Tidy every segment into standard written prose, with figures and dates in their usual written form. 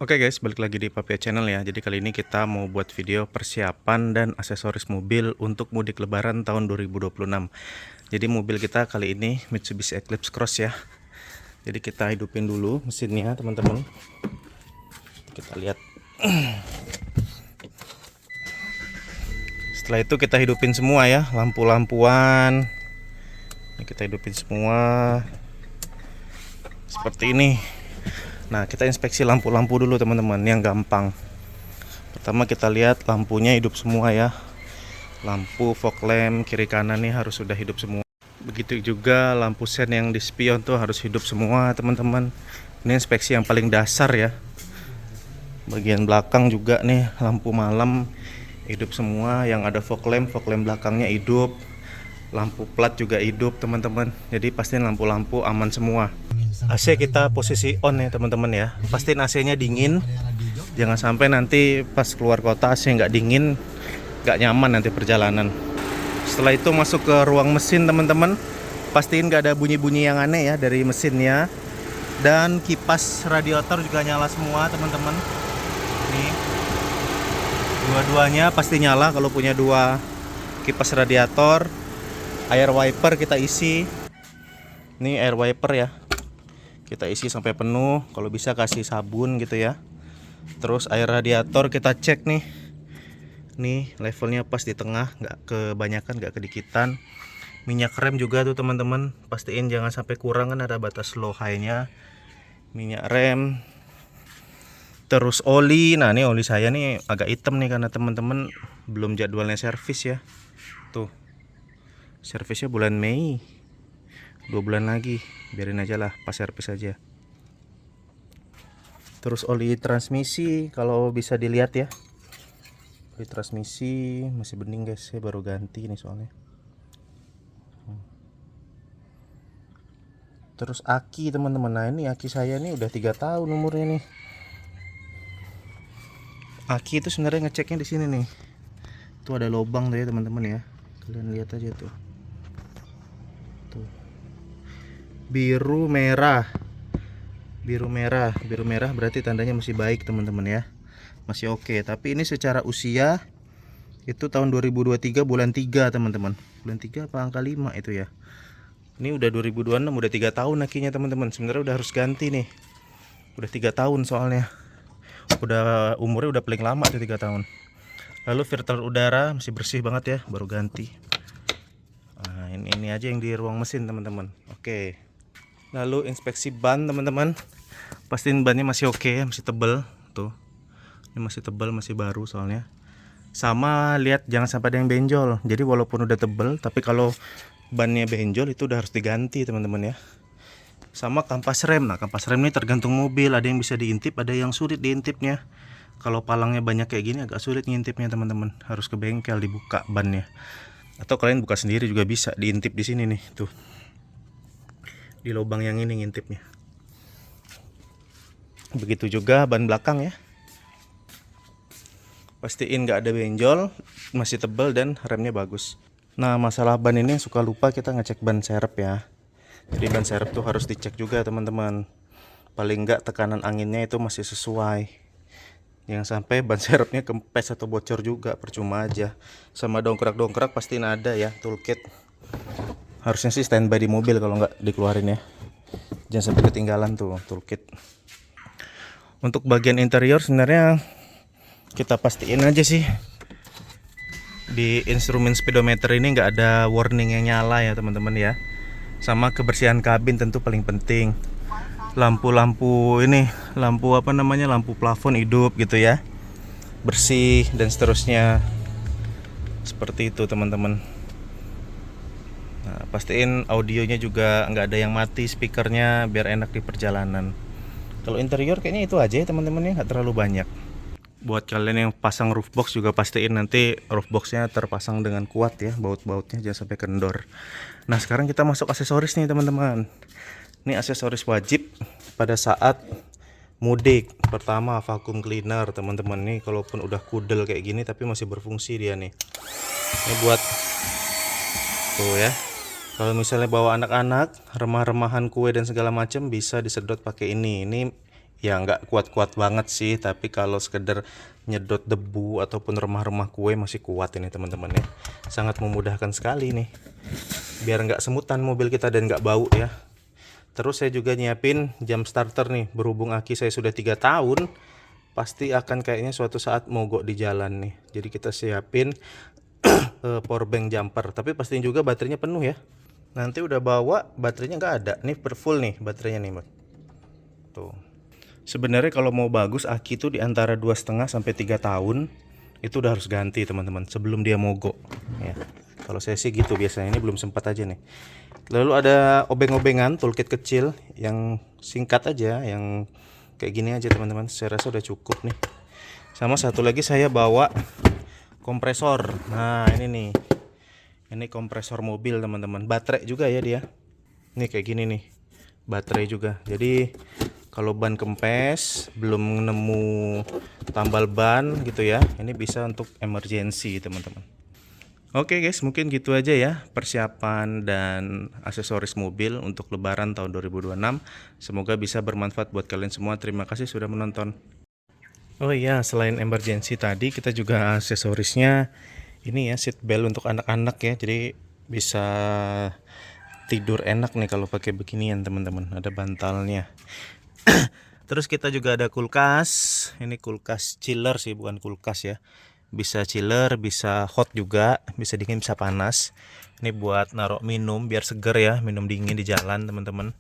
Oke guys, balik lagi di Papia Channel ya. Jadi kali ini kita mau buat video persiapan dan aksesoris mobil untuk mudik lebaran tahun 2026. Jadi mobil kita kali ini Mitsubishi Eclipse Cross ya. Jadi kita hidupin dulu mesinnya teman-teman. Kita lihat. Setelah itu kita hidupin semua ya, lampu-lampuan. Ini kita hidupin semua seperti ini. Nah, kita inspeksi lampu-lampu dulu teman-teman, yang gampang. Pertama kita lihat lampunya hidup semua ya. Lampu fog lamp kiri kanan nih harus sudah hidup semua. Begitu juga lampu sen yang di spion tuh harus hidup semua teman-teman. Ini inspeksi yang paling dasar ya. Bagian belakang juga nih lampu malam hidup semua. Yang ada fog lamp belakangnya hidup. Lampu plat juga hidup teman-teman. Jadi pastiin lampu-lampu aman semua. AC kita posisi on ya teman-teman ya. Pastiin AC-nya dingin. Jangan sampai nanti pas keluar kota AC nggak dingin, nggak nyaman nanti perjalanan. Setelah itu masuk ke ruang mesin teman-teman. Pastiin nggak ada bunyi-bunyi yang aneh ya dari mesinnya. Dan kipas radiator juga nyala semua teman-teman. Nih, dua-duanya pasti nyala kalau punya dua kipas radiator. Air wiper kita isi. Ini air wiper ya. Kita isi sampai penuh, kalau bisa kasih sabun gitu ya. Terus air radiator kita cek nih. Nih levelnya pas di tengah, nggak kebanyakan, nggak kedikitan. Minyak rem juga tuh teman-teman, pastiin jangan sampai kurang, kan ada batas low high-nya. Minyak rem. Terus oli. Nah, ini oli saya nih agak hitam nih karena teman-teman belum jadwalnya servis ya. Tuh. Servisnya bulan Mei. 2 bulan lagi, biarin aja lah, pas servis aja. Terus oli transmisi kalau bisa dilihat ya. Oli transmisi masih bening guys, saya baru ganti nih soalnya. Terus aki teman-teman, nah ini aki saya nih udah 3 tahun umurnya nih. Aki itu sebenarnya ngeceknya di sini nih. Tuh ada lubang tuh ya teman-teman ya. Kalian lihat aja tuh. Tuh. Biru merah berarti tandanya masih baik teman-teman ya, masih oke. Tapi ini secara usia itu tahun 2023 bulan 3 teman-teman, bulan 3 apa angka 5 itu ya. Ini udah 2026, udah 3 tahun akinya teman-teman. Sebenarnya udah harus ganti nih, udah 3 tahun soalnya, udah umurnya udah paling lama tuh 3 tahun. Lalu filter udara masih bersih banget ya, baru ganti. Nah, ini aja yang di ruang mesin teman-teman. Oke. Lalu inspeksi ban teman-teman, pastiin bannya masih oke, masih tebal tuh. Ini masih tebal, masih baru soalnya. Sama lihat jangan sampai ada yang benjol. Jadi walaupun udah tebal, tapi kalau bannya benjol itu udah harus diganti teman-teman ya. Sama kampas rem. Nah, kampas rem ini tergantung mobil, ada yang bisa diintip, ada yang sulit diintipnya. Kalau palangnya banyak kayak gini agak sulit ngintipnya teman-teman, harus ke bengkel dibuka bannya. Atau kalian buka sendiri juga bisa, diintip di sini nih tuh. Di lubang yang ini ngintipnya. Begitu juga ban belakang ya. Pastiin nggak ada benjol, masih tebal dan remnya bagus. Nah, masalah ban ini suka lupa kita ngecek ban serep ya. Jadi ban serep tuh harus dicek juga teman-teman. Paling nggak tekanan anginnya itu masih sesuai. Jangan sampai ban serepnya kempes atau bocor juga, percuma aja. Sama dongkrak-dongkrak pastiin ada ya toolkit. Harusnya sih standby di mobil kalau nggak dikeluarin ya. Jangan sampai ketinggalan tuh toolkit. Untuk bagian interior sebenarnya kita pastiin aja sih. Di instrumen speedometer ini nggak ada warning yang nyala ya teman-teman ya. Sama kebersihan kabin tentu paling penting. Lampu-lampu ini, lampu apa namanya, lampu plafon hidup gitu ya. Bersih dan seterusnya. Seperti itu teman-teman. Nah, pastiin audionya juga nggak ada yang mati speakernya biar enak di perjalanan. Kalau interior kayaknya itu aja ya teman-teman ya, nggak terlalu banyak. Buat kalian yang pasang roof box juga pastiin nanti roof boxnya terpasang dengan kuat ya, baut-bautnya jangan sampai kendor. Nah, sekarang kita masuk aksesoris nih teman-teman. Ini aksesoris wajib pada saat mudik. Pertama vacuum cleaner teman-teman, nih kalaupun udah kudel kayak gini tapi masih berfungsi dia nih. Ini buat tuh ya. Kalau misalnya bawa anak-anak, remah-remahan kue dan segala macam bisa disedot pakai ini. Ini ya nggak kuat-kuat banget sih, tapi kalau sekedar nyedot debu ataupun remah-remah kue masih kuat ini teman-teman ya. Sangat memudahkan sekali nih, biar nggak semutan mobil kita dan nggak bau ya. Terus saya juga nyiapin jam starter nih, berhubung aki saya sudah 3 tahun, pasti akan kayaknya suatu saat mogok di jalan nih. Jadi kita siapin powerbank jumper, tapi pastiin juga baterainya penuh ya. Nanti udah bawa baterainya nggak ada, nih full nih baterainya nih Mbak. Tuh. Sebenarnya kalau mau bagus aki tuh di antara 2,5 sampai 3 tahun itu udah harus ganti teman-teman sebelum dia mogok ya. Kalau saya sih gitu biasanya, ini belum sempat aja nih. Lalu ada obeng-obengan toolkit kecil yang singkat aja, yang kayak gini aja teman-teman. Saya rasa udah cukup nih. Sama satu lagi saya bawa kompresor. Nah ini nih, ini kompresor mobil teman-teman. Baterai juga ya dia. Ini kayak gini nih, baterai juga. Jadi kalau ban kempes belum nemu tambal ban gitu ya, ini bisa untuk emergency teman-teman. Oke guys, mungkin gitu aja ya persiapan dan aksesoris mobil untuk lebaran tahun 2026. Semoga bisa bermanfaat buat kalian semua. Terima kasih sudah menonton. Oh iya, selain emergency tadi, kita juga aksesorisnya ini ya, seat belt untuk anak-anak ya. Jadi bisa tidur enak nih kalau pakai beginian teman-teman. Ada bantalnya. Terus kita juga ada kulkas. Ini kulkas chiller sih, bukan kulkas ya. Bisa chiller, bisa hot juga, bisa dingin, bisa panas. Ini buat naruh minum biar seger ya, minum dingin di jalan teman-teman.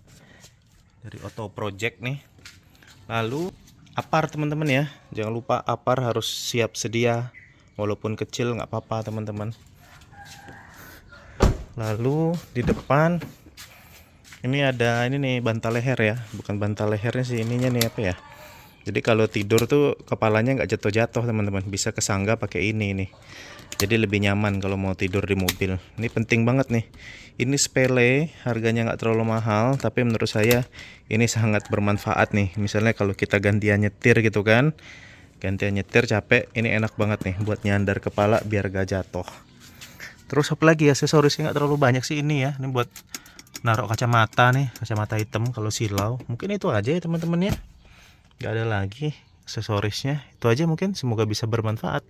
Dari Auto Project nih. Lalu apar teman-teman ya, jangan lupa apar harus siap sedia, walaupun kecil nggak apa-apa teman-teman. Lalu di depan ini ada ini nih bantal leher ya, bukan bantal lehernya sih, ininya nih apa ya. Jadi kalau tidur tuh kepalanya nggak jatuh-jatuh teman-teman, bisa kesangga pakai ini nih. Jadi lebih nyaman kalau mau tidur di mobil. Ini penting banget nih. Ini sepele, harganya nggak terlalu mahal, tapi menurut saya ini sangat bermanfaat nih. Misalnya kalau kita gantian nyetir gitu kan, gantian nyetir capek, ini enak banget nih buat nyandar kepala biar gak jatuh. Terus apa lagi aksesorisnya nggak terlalu banyak sih ini ya. Ini buat naruh kacamata nih, kacamata hitam kalau silau. Mungkin itu aja ya teman-teman ya. Gak ada lagi aksesorisnya, itu aja mungkin. Semoga bisa bermanfaat.